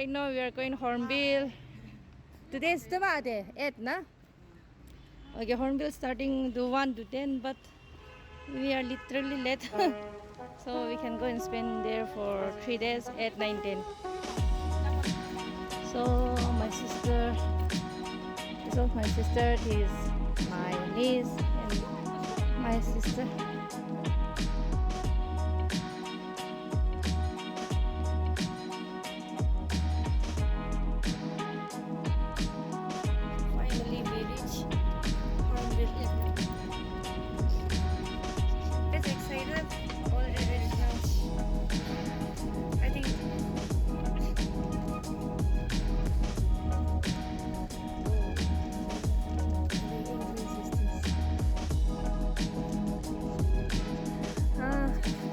right now we are going Hornbill. Today is the 8, na? Okay, Hornbill starting to 1 to 10, but we are literally late. So we can go and spend there for 3 days, 8, 9, 10. So my sister, this was my sister, this is my niece and my sister. Finally we reach Hornbill. It's excited. Already reached now. I think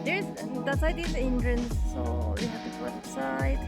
there's that side is the entrance, so we have to go outside.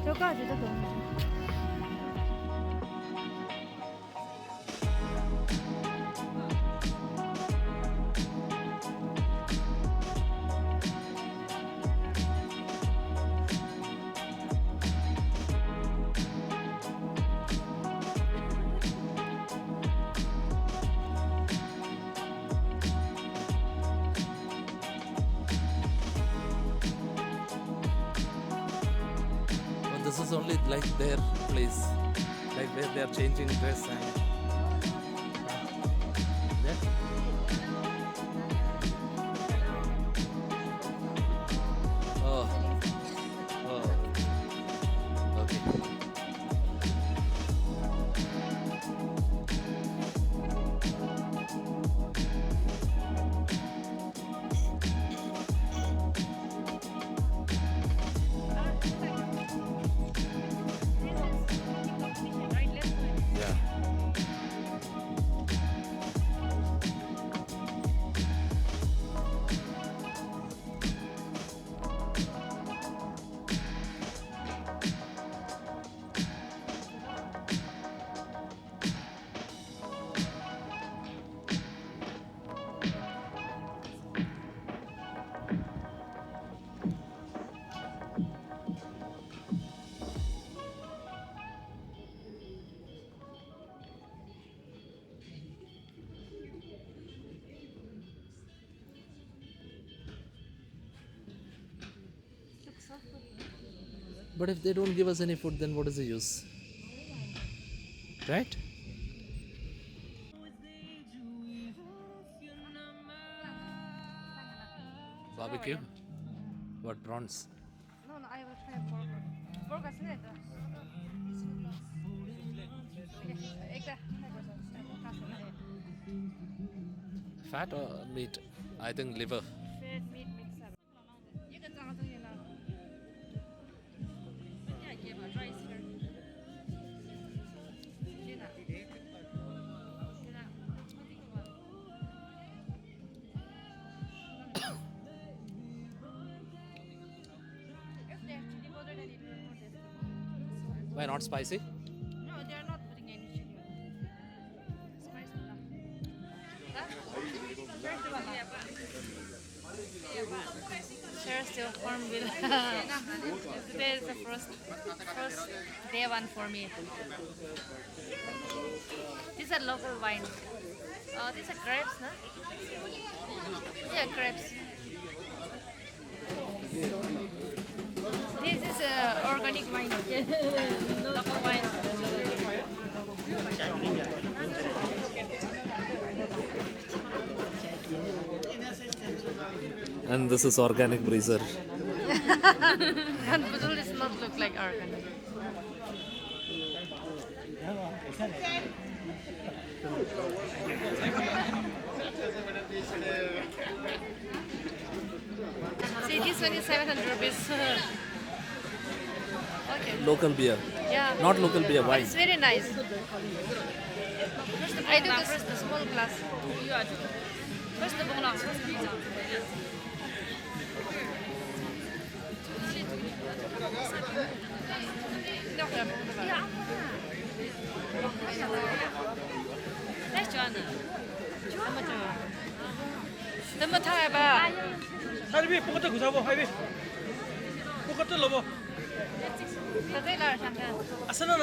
저까지 도 This is only like their place, like where they are changing dress and yeah. Oh, oh, okay. But if they don't give us any food, then what is the use? Right? Barbecue? What, prawns? No, I will try burger. Burger is it? Fat or meat? I think liver. Fat meat mixer. You can tell me now. Yeah, give a rice here. Gina. If they have chili powder, then it will more tasty. Why not spicy? No, they are not putting any chili. Spice enough. Cheers to Hornbill. Today is the first day one for me. These are local wine. These are grapes, no? Yeah, grapes. wine. Local wine. And this is organic breezer. And Budul does not look like organic. See, this one is 700 rupees. Okay. Local beer. Yeah. Not local beer, But wine. it's very nice. I do this the small glass. First the bone. Nama thai ba? 하이비 똑같은 그 사보 하이비 똑같은 로보 Tadai la shan. 아스나